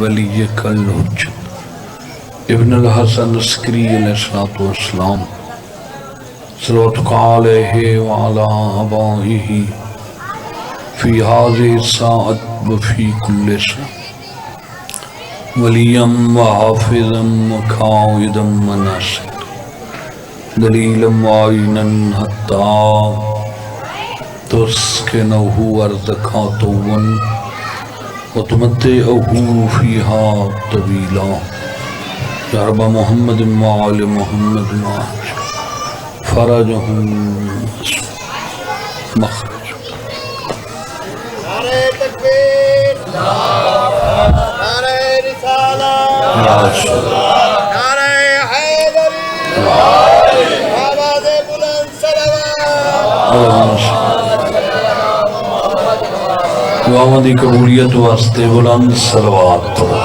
الولی کل حجت ابن الحسن عسکری علیہ السلام صلوات علیہ وعلا آبائہ فی حاضر ساعت وفی کل ساعت ولیم و حافظم و قائدم و ناصر دلیلم و آئینن حتی تسکنہو ارزکاتون وتمتعہو فیہا طویلا یا رب محمد وآل محمد فرجہم مخرج نعرہ تکبیر، نعرہ رسالہ، نعرہ حیدری، آواز بلند صلوات۔ دعاواں دی قبولیت واسطے بلند صلوات پڑھو۔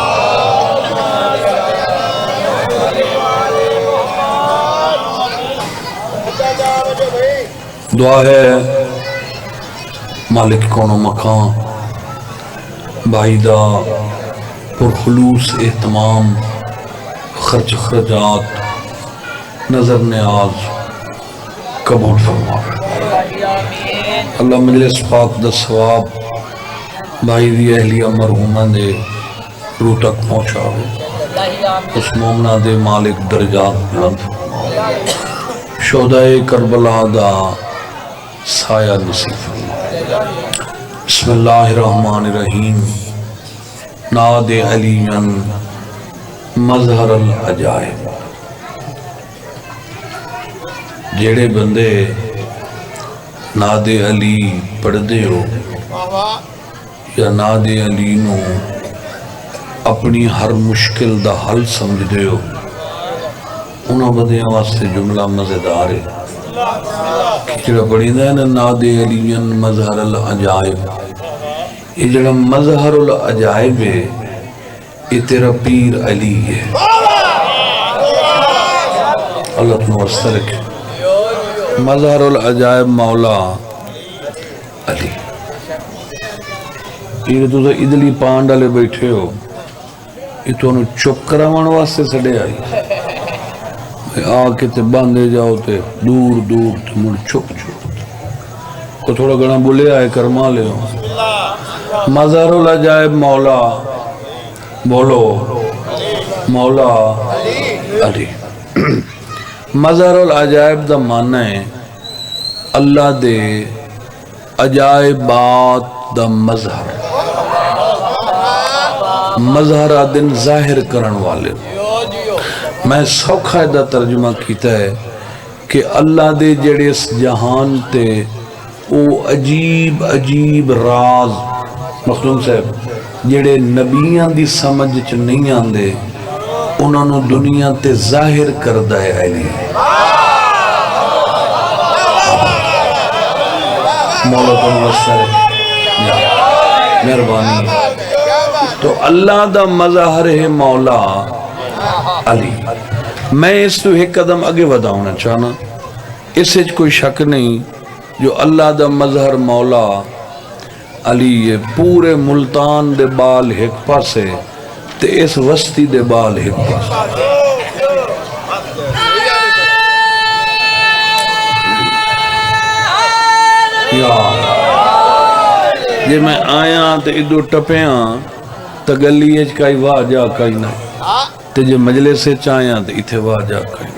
دعا ہے مالک کون و مکان بھائی دا پرخلوص اہتمام خرچ خرجات نظر نیاز قبول فرماوے۔ اللہ مجلس پاک دا ثواب بھائی دی اہلیہ مرحومہ دے روح تک پہنچاوے، اس مومنہ دے مالک درجات بلند فرماوے، شہدائے کربلا دا سایہ نصیب فرماوے۔ بسم اللہ الرحمن الرحیم۔ ناد علیًا مظہر العجائب۔ جیڑے بندے ناد علی پڑھ دے ہو یا ناد علی نو اپنی ہر مشکل دا حل سمجھ دے ہو، انہاں بندیاں واسطے جملہ مزیدار ہے کہ جڑا پڑھی دا ہے نا ناد علیًا مظہر العجائب، یہ جڑا مظہر العجائب ہے یہ تیرا پیر علی ہے۔ اللہ تنو واسطہ رکھے مظہر العجائب مولا علی۔ یہ تو ادلی پانڈ والے بیٹھے ہو، یہ تو انہوں چپ کراوان واسطے سڑے آئی، آ کے تے باندھے جاؤ تے دور دور تے مڑ چھپ کو تھوڑا گنا بلے آئے کرما لے ہو۔ مظہر العجائب مولا بولو مولا علی۔ مظہر العجائب دا معنی ہے اللہ دے عجائبات دا مظہر، مظہر دن ظاہر کرن والے۔ میں سوکھا دا ترجمہ کیتا ہے کہ اللہ دے جڑے اس جہان تے او عجیب عجیب راز مخدوم صاحب جڑے نبیان دی سمجھ چ نہیں آندے انہوں نے دنیا تے ظاہر کردہ ہے علی۔ مولا تم وسر مہربانی۔ تو اللہ دا مظہر ہے مولا علی۔ میں اس تو ایک قدم آگے وداؤنا چاہنا، اس سے کوئی شک نہیں جو اللہ دا مظہر مولا علی ہے، پورے ملتان دے بال ایک پاسے تے اس وسطی دے بال ایک پاسے۔ جے میں آیا تے ادھو ٹپیاں تا گلی اچ کئی واہ جا کئی نہ تے جے مجلس سے چاہیاں تے اتھے واہ جا کئی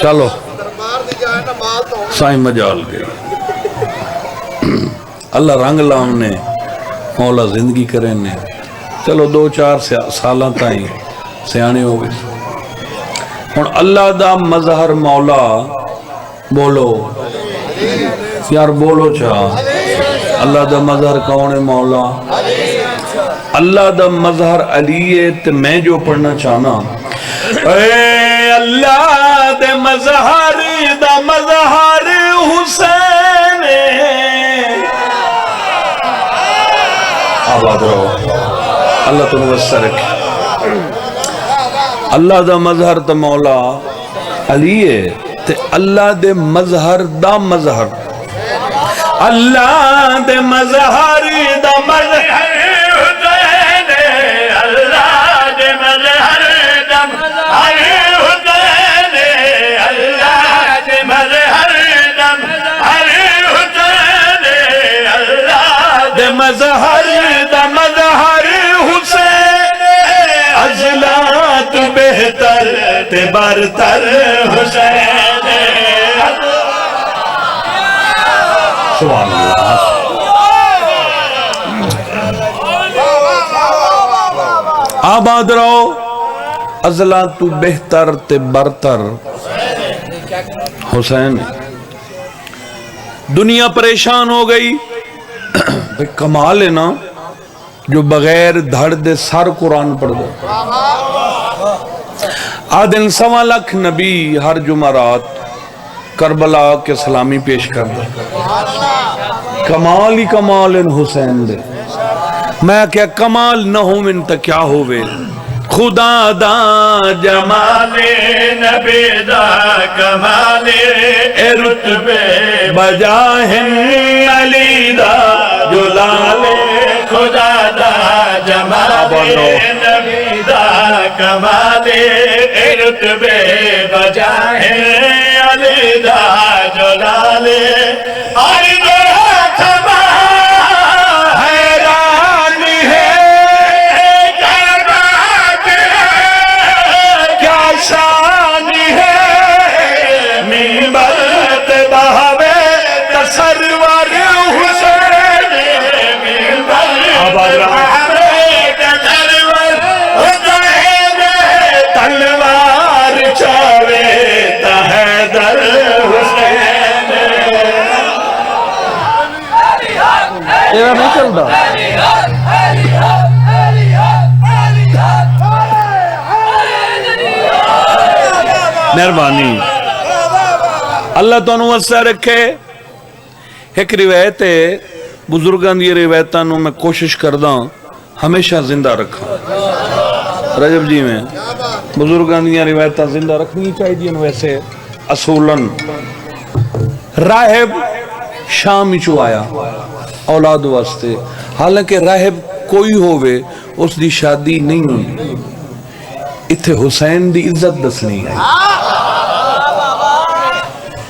چلو سائیں مجال گئی۔ اللہ رنگ لامنے مولا زندگی کرنے چلو 2-4 سالاں تائیں سیانے ہو گئے۔ اور اللہ دا مظہر مولا بولو یار بولو چاہ اللہ دا مظہر کون ہے مولا؟ اللہ دا مظہر علی ہے۔ تو میں جو پڑھنا چاہنا اے اللہ دے مظہر دا مظہر حسین آباد رہو۔ اللہ تنو وسع رکھے۔ اللہ دا مظہر تا مولا علی ہے تے اللہ دے مظہر دا مظہر اللہ دے مظہر دا مظہر حسین اللہ دے مظہر دا مظہر حسین اللہ دے مظہر دا مظہر حسین اللہ دے مظہر دا مظہر حسین ازلات بہتر تے برتر حسین سبحان اللہ آباد رہو ازلات بہتر تے برتر حسین دنیا پریشان ہو گئی بھئی کمال ہے نا جو بغیر دھڑ دے سر قرآن پڑھ دو آدن 1.25 لاکھ نبی ہر جمعرات کربلا کے سلامی پیش کر دو کمال ہی کمال ان حسین دے میں کیا کمال نہ ہوں ان تک کیا ہوئے خدا دا جمال نبی دا کمال رتبے بجاہن علی دا جلال خدا دا جمال نبی دا کمال رتبے بجاہے علی دا جلال علی دا تلوار چاوے تحیدر حسین یہ نہیں چلتا مہربانی اللہ تو وسع رکھے ایک روایت ہے بزرگان دی روایتاں نو میں کوشش کرداں ہمیشہ زندہ رکھاں رجب جی میں بزرگان دی روایتاں زندہ رکھنی چاہیے ویسے اصولاً راہب شام چو آیا اولاد واسطے حالانکہ راہب کوئی ہوئے اس دی شادی نہیں ہوئی اتھے حسین دی عزت دسنی ہے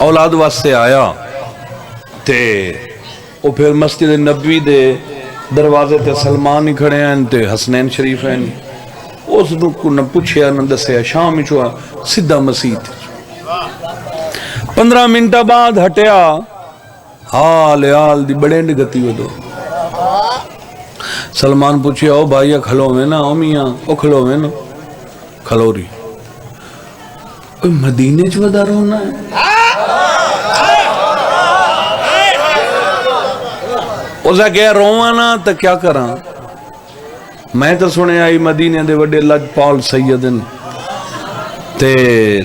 اولاد واسطے آیا تے وہ پھر مسجد نبوی دے دروازے تے سلمان ہی کھڑے ہیں تے حسنین شریف ہیں اس کو نہ پوچھیا نہ دسیا شام ہی چوا سدھا مسجد 15 منٹہ بعد ہٹیا حال دی بڑینڈ گتی ہو دو سلمان پوچھیا او بھائیہ کھلو میں نا او میاں او کھلو میں نا کھلو رہی مدینے چو دا رونا ہے اسا کہہ روانا تا کیا کراں میں تو سنے آئی مدینے دے وڈے لجپال سیدن تے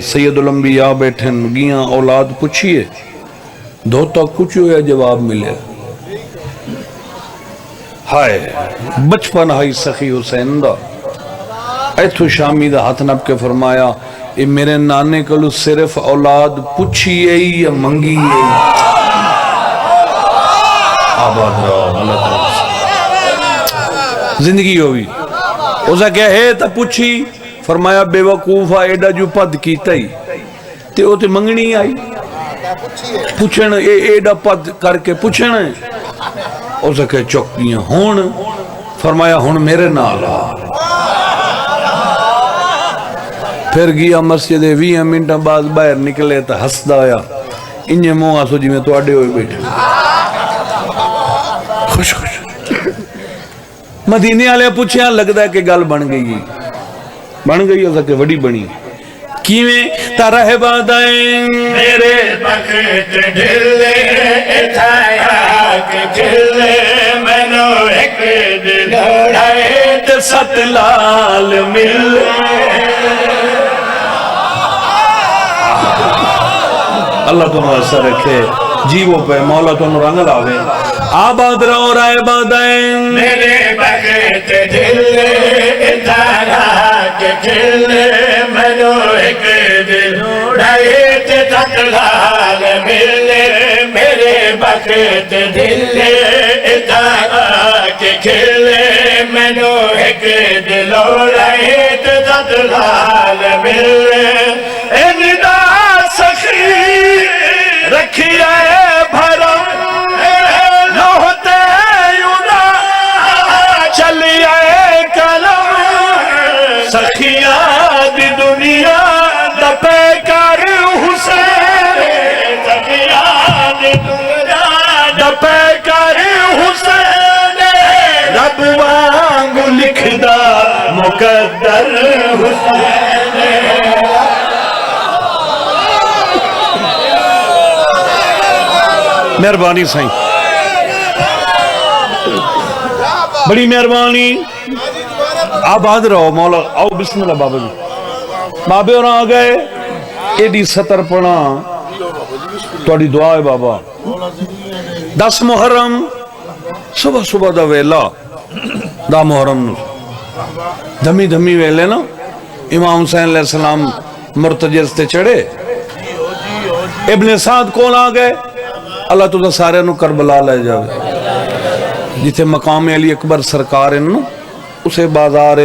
سید الانبیاء بیٹھن گیاں اولاد پوچھئے دو تک کچھ ہویا جواب ملے ہائے بچپن ہائی سخی حسین دا ایتھو شامی دا ہاتھ نب کے فرمایا اے میرے نانے کلو صرف اولاد پوچھئے یا منگیئے آباد رہا اللہ تعالیٰ زندگی ہوئی اسا کہا ہے تا پوچھی فرمایا بے وقوفہ ایڈا جو پد کیتا ہی تے او تے منگنی آئی پوچھن ایڈا پد کر کے پوچھن اسا کہا چوکیاں ہون فرمایا ہون میرے نالا پھر گیا مسجد 20 منٹا بعد باہر نکلے تا ہسدا ہویا انجھے مو آسو جی میں تو اڈے ہوئے بیٹھے خوش خوش مدینے آلے پوچھے لگتا ہے کہ گل بن گئی اسا کہ وڈی بنی کیویں تارہ بادائیں میرے بخت ڈھلے اتھایا کہ ڈھلے منو ایک دل اڑائے تے 7 لال ملے اللہ تمہیں اثر رکھے جیو پہ مولا تمہیں رنگ لاوے آباد رہو رائے بادائیں میرے بخت ڈھلے اتھایا کہ ڈھلے منو ایک دل اڑائے تے تطلال ملے میرے بخت دلے اتنا کے کھلے مینو ایک دلو رہے تطلال ملے اندا سخی رکھیے بھرم لوہتے یونا چلیے کلم سخیاں دی دنیا دپے کر حسین سخیاں دی دنیا دپے کر حسین رب وانگو لکھدا مقدر حسین مہربانی سائیں بڑی مہربانی آباد رہو مولا آؤ بسم اللہ بابا جی بابے اور آ گئے ایڈی ستر پڑھا توڑی دعا ہے بابا 10 محرم صبح صبح دا ویلا دا محرم نو دھمی دھمی ویلے نا امام حسین علیہ السلام مرتجز تے چڑھے ابن سعد کون آ گئے اللہ تو دا سارے نو کربلا لے جاوے جیتے مقام علی اکبر سرکار ان اسے بازار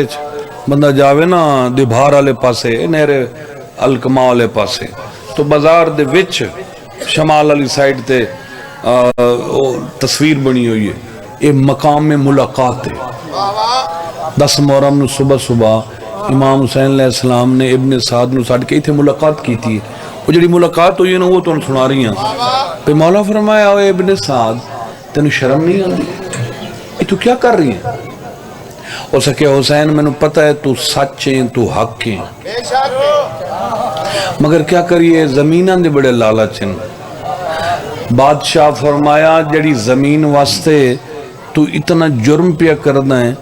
بندہ جاوے نا دیبھار والے پاسے نیرے الکما والے پاسے تو بازار دے وچ شمال والی سائیڈ تے تصویر بنی ہوئی ہے یہ مقام میں ملاقات ہے 10 محرم نو صبح صبح امام حسین علیہ السلام نے ابن سعد نو ساڑھ کے تھے ملاقات کی تھی وہ جڑی ملاقات ہوئی ہے نا وہ تو سنا رہی ہیں پہ مولا فرمایا ہوئے ابن سعد تینو شرم نہیں آندی یہ تو کیا کر رہی ہے ہو سکے حسین میں نے پتہ ہے تو سچ ہیں تو حق ہیں مگر کیا کریے زمیناں دے بڑے لالچ ہیں بادشاہ فرمایا جڑی زمین واسطے تو اتنا جرم پیا کرنا ہے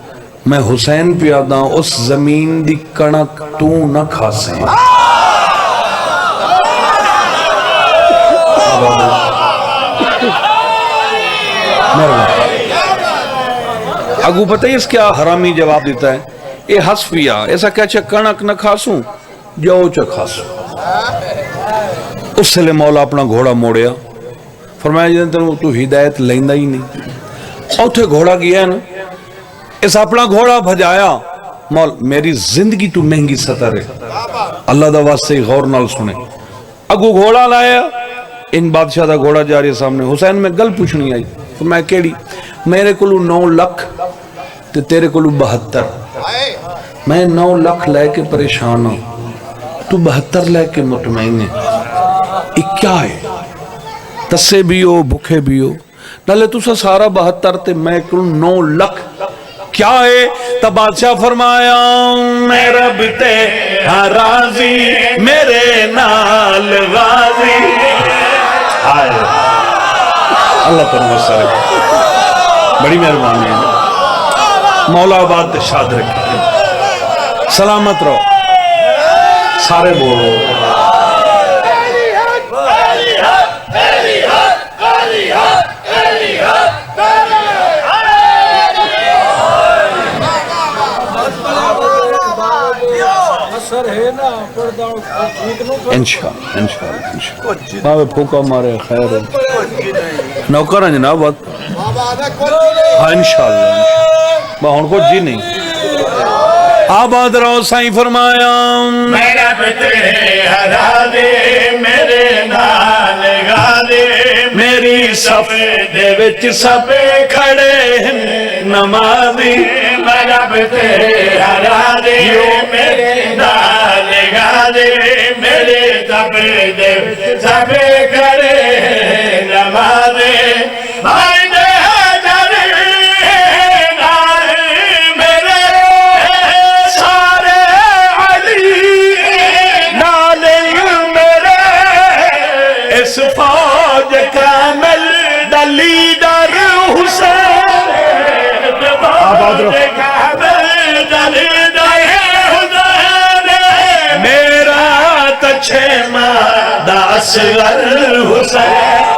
میں حسین پیا دا اس زمین دی کنک تو نہ کھا سیں اگو پتہ ہے اس کیا حرامی جواب دیتا ہے اے حس پیا ایسا کیا چھے کنک نہ کھاسوں جو چھے کھاسوں اس سے لے مولا اپنا گھوڑا موڑیا فرمایا جنتے تو ہدایت لیندہ ہی نہیں اور تھے گھوڑا گیا ہے نا اس اپنا گھوڑا بھجایا مولا میری زندگی تو مہنگی سطر ہے اللہ دا واسطے غور نال سنے اگو گھوڑا لایا ان بادشاہ دا گھوڑا جا رہی ہے سامنے حسین میں گل پوچھنی آئی فرمایا کیڑی میرے کلو 9 لکھ تے تیرے کلو 72 میں 9 لکھ لے کے پریشان ہوں تو 72 لے کے مطمئن ہے یہ کیا ہے تسے بھی ہو بھکے بھی ہو نالے تو سارا 72 تے میں کلو 9 لکھ کیا ہے تب بادشاہ فرمایا میں رب تے راضی میرے نال غازی اللہ تعالیٰ سارے بڑی مہربانی ہے مولا آباد شاد رکھیں سلامت رہو سارے بولو انشاءاللہ بابے پھوکا مارے خیر ہے نوکر ہیں جناب بات ہاں انشاءاللہ باہن کو جی نہیں آباد رہو سائیں فرمایا میرا بترے ہرا دے میرے نال گا دے میری صف دے وچ سب کھڑے ہیں نمازی میرا بترے ہرا دے میرے نال گا دے میرے صف دے وچ سب کھڑے ہیں نمازی بھائی دے فوج کامل دلیدر حسین آباد کامل دلیدر حسین میرا تچھے مادہ اصغر حسین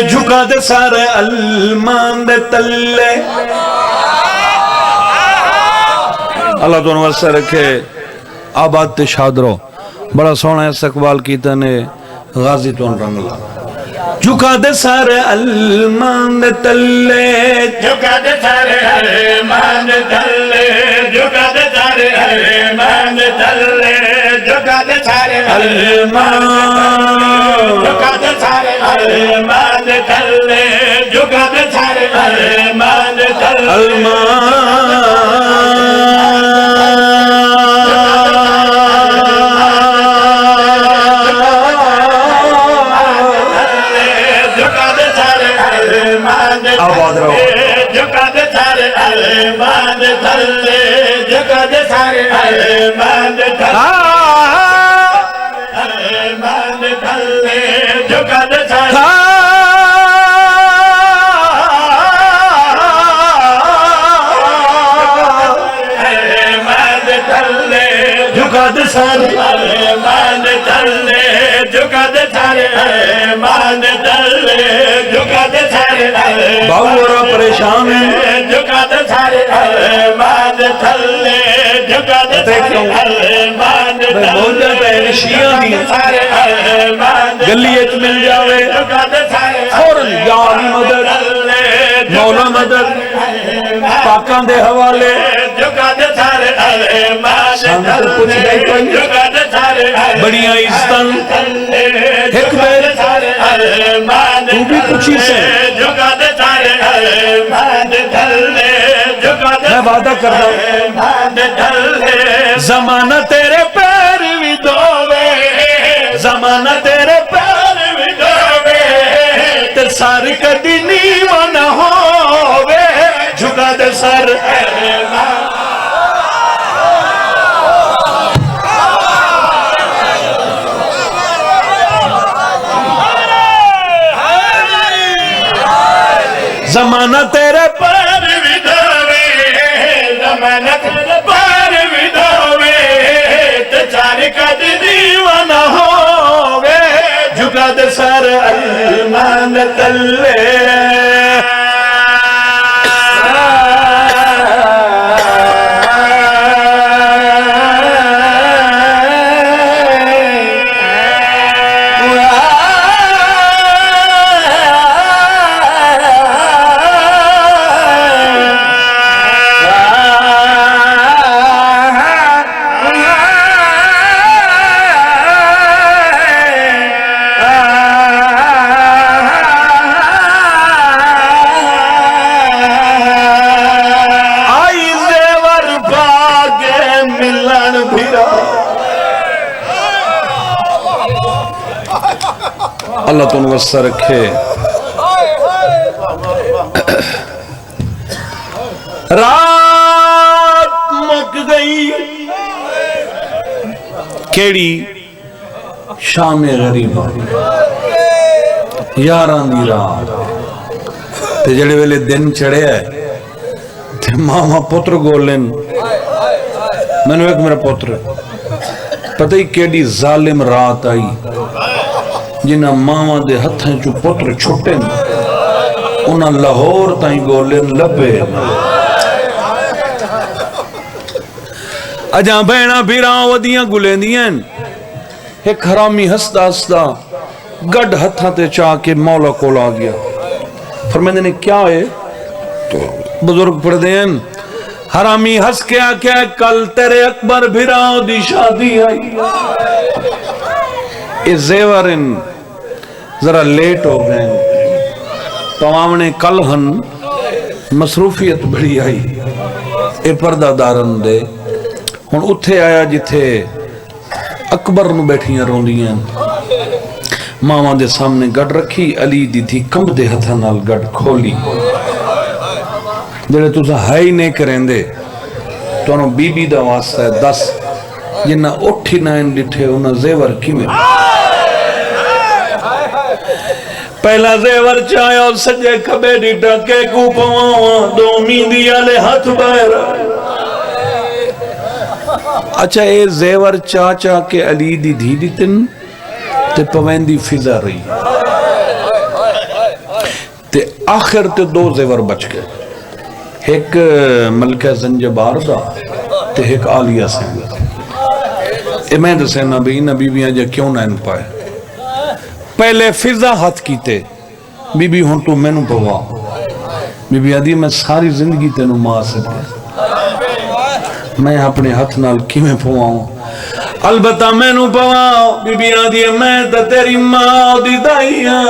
جھکا دے سارے علمان دے تلے اللہ تو واسطے رکھے آباد تے شاد رہو بڑا سونا استقبال کیتا نے غازی تو رنگلا جھکا دے سارے المان تلے جھکا دے سارے المان تلے جھکا دے سارے المان تلے جھکا دے سارے المان جھکا دے سارے المان تلے جھکا دے سارے المان آباد رہو جھکا دے سارے المان تلے جھکا دے سارے المان تلے جھکا دے سارے جھکا دے سارے المان تلے جھکا دے سارے المان تلے جھکا دے سارے باورا پریشان ہیں جھکا دے سارے المان تلے جھکا دے سارے المان موجہ پہن شیعہ دی گلیت مل جاوے فوراں یا علی مدد مولا مدد پاکاں دے حوالے سانت پوچھ گئی پنج بڑیاں عزتاں ایک بیر تو بھی پوچھی سے میں وعدہ کرتا ہوں زمانہ تیرے پیر بھی دووے زمانہ تیرے پیر بھی دووے تے سار کدی نیواں نہ ہووے جھکا دے سر زمانہ تیرے پیر بھی دووے زمانہ تیرے پیر بھی دووے تے چار کدی نیواں نہ ہووے جھکا دے سر المان تلے اللہ تن وسع رکھے رات مک گئی کیڑی شام غریبہ یاران دی رات تے جڑے ویلے دن چڑھے ہے تے ماما پتر گولن میں نے ایک میرا پتر پتہ ہی کیڑی ظالم رات آئی جنہ ماما دے ہتھیں چو پتر چھوٹے انہاں لاہور تائیں گولن لبے اجاں بہنا بھیراں ودیاں گلیں دیاں ایک حرامی ہستا ہستا گڑ ہتھاں تے چاہ کے مولا کول آ گیا فرمائندے نے کیا ہے تو بزرگ پڑھ دیں حرامی ہس کے آکے کل تیرے اکبر بھیراں دی شادی آئی اس زیورن ذرا لیٹ ہو گئے تمامنے کل ہن مصروفیت بڑی آئی اے پردہ دارن دے ہن اتھے آیا جتھے اکبر نو بیٹھیاں روندیاں ماما دے سامنے گڑ رکھی علی دی تھی کمب دے ہتھا نال گڑ کھولی جڑے تُسا ہائی نہیں کریں دے تو انہوں بی بی دا واسطہ ہے 10 جنہ اٹھی نائن ڈٹھے انہوں زیور کی میں پہلا زیور چاہیا اور سجے کبے ڈٹا کے کو پواں دو میندیا لے ہاتھ باہر اچھا اے زیور چاچا کے علی دی دھی دیتن تے پویندی فضا رہی تے آخر تے 2 زیور بچ گئے ایک ملکہ زنجبار دا تے ایک آلیہ سین اے میں دسے نا بھی انہاں بیبیاں جا کیوں نہ ان پائے پہلے فضا ہاتھ کیتے بی بی ہون تو میں نو پوا بی بی آدھی میں ساری زندگی تینو ماں سے میں اپنے ہاتھ نال کیویں پواؤں البتہ میں نو پواؤں بی بی آدھی میں تا تیری ماں دی دائیاں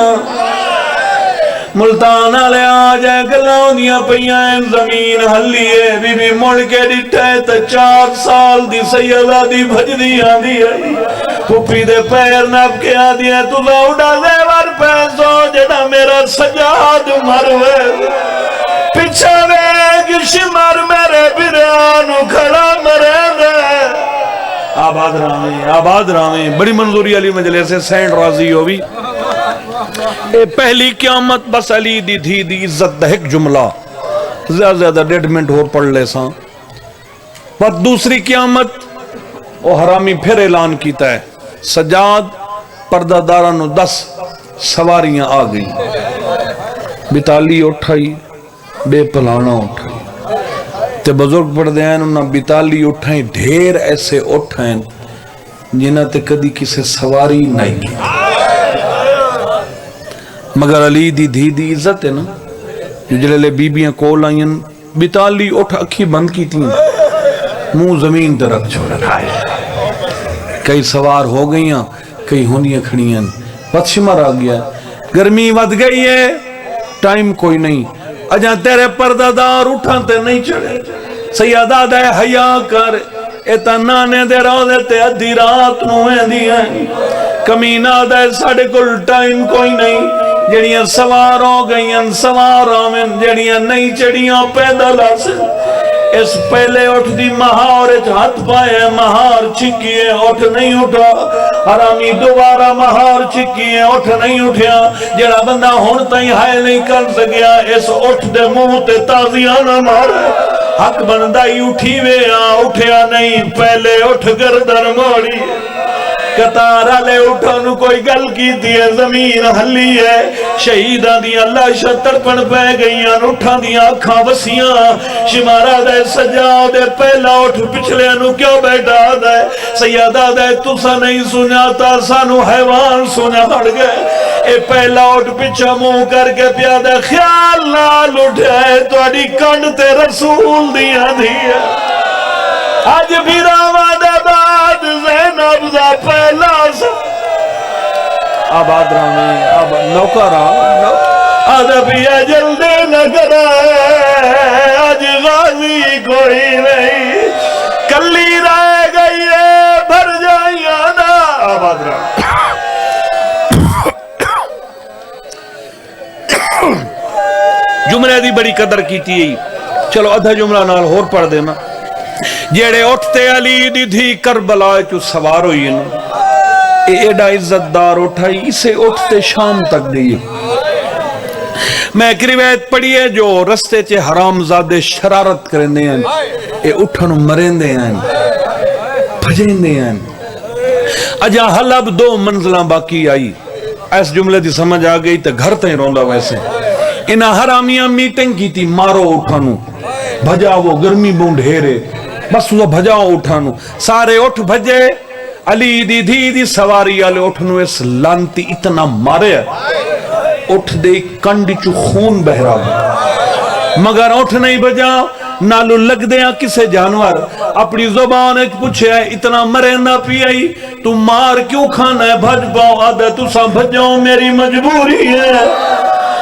ملتان آلے آجائے گلاؤں دیا پیائیں زمین حلیے بی بی مڑ کے ڈٹھے تا 4 سال دی سیدہ دی بھج دی آدھی آئی پھوپی دے پیر نب کے آدھی ہے تو اڑا زیور پیسو جڑا میرا سجاد مروے پچھا ویگ شمر میرے بیرانو کھڑا مرے دے آباد راویں بڑی منظوری علی مجلے سے سینڈ راضی ہوئی اے پہلی قیامت بس علی دی تھی دی عزت دہک جملہ زیادہ 1.5 منٹ اور پڑھ لے ساں پر دوسری قیامت وہ حرامی پھر اعلان کیتا ہے سجاد پردہ دارانو 10 سواریاں آ گئی بتالی اٹھائی بے پلانا اٹھائی تے بزرگ پڑھ دیں انہوں بتالی اٹھائیں ڈھیر ایسے اٹھائیں جنہ تے کدی کسے سواری نہیں کی مگر علی دی دھی دی عزت ہے نا جو جلالے بیبیاں کول آئیں بتالی اٹھ اکھی بند کی تھی منہ زمین در رکھ چھوڑ رہے کئی سوار ہو گئیاں کئی ہونیاں کھڑیاں پتشمر آ گیا گرمی ود گئی ہے ٹائم کوئی نہیں اجاں تیرے پردہ دار اٹھانتے نہیں چڑھے سیادہ دے حیاء کر ایتا نانے دے روزے تے ادھی رات نویں دیاں کمینہ دے ساڑھے کل ٹائم کوئی نہیں جڑیاں سوار ہو گئیاں سوار آمین جڑیاں نہیں چڑیاں پیدل آسن اس پہلے اٹھ دی مہار ہاتھ پائے مہار چھکیے اٹھ نہیں اٹھا حرامی دوبارہ مہار چھکیے اٹھ نہیں اٹھیا جڑا بندہ ہون تائیں ہائے نہیں کر سکیا اس اٹھ دے منہ تے تازیاں نہ مارے حق بندائی اٹھی وے اٹھیا نہیں پہلے اٹھ گردن موڑی کتارہ لے اٹھانو کوئی گل کی دیئے زمین حلی ہے شہیدہ دیا اللہ شتر پڑ پہ گئیاں اٹھا دیا آنکھاں وسیاں شمارہ دے سجاؤ دے پہلا اٹھ پچھلے انو کیوں بیٹھا دے سیادہ دے تُسا نہیں سناتا سانو حیوان سنا ہڑ گئے اے پہلا اٹھ پچھا منہ کر کے پیادہ خیال نال اٹھائے تو اڈی کنڈ تے رسول دیا دیا آج بھی راوہ دے بعد زینب دا پہلا سا آباد رامی آباد نوکرہ آج بھی اجل دے لگ رہا ہے آج غازی کوئی نہیں کلی رہ گئی ہے بھر جائی آنا آباد رامی جملے دی بڑی قدر کی تھی چلو ادھا جملہ نال ہور پڑھ دینا جیڑے اٹھتے علی دی تھی کربلا چو سوار ہوئی نا ایڈا عزت دار اٹھائی اسے اٹھتے شام تک گئی میں ایک روایت پڑھی ہے جو رستے چے حرام زادے شرارت کریں دے ہیں اے اٹھنو مرین دے ہیں بھجین دے ہیں اجا حلب 2 منزلہ باقی آئی ایس جملے دی سمجھ آ گئی تے گھر تیں روندہ ویسے انہا حرامیاں میٹنگ کی تھی مارو اٹھانو بھجا وہ گرمی بون ڈھیرے بس وہ بھجاؤ اٹھانو سارے اٹھ بھجے علی دی دی دی سواری آلے اٹھنو اس لانتی اتنا مارے اٹھ دے کنڈی چو خون بہرا مگر اٹھ نہیں بجاؤ نالو لگ دیا کسے جانور اپنی زبان ایک پوچھے اتنا مرے نہ پی آئی تو مار کیوں کھانا ہے بھج پاؤ آدھے تو سا بھجاؤ میری مجبوری ہے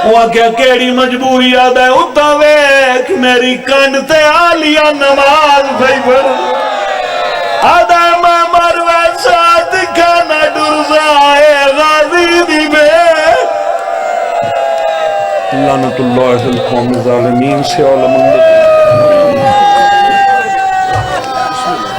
وہاں کیا کیڑی مجبوری آدھے اتا ویک میری کنڈتے آلیا نماز بھائی بھر آدھے میں مروے ساتھ کھانا ڈرزائے غازی دی بے لعنت اللہ علیہ القوم ظالمین سے علم اندر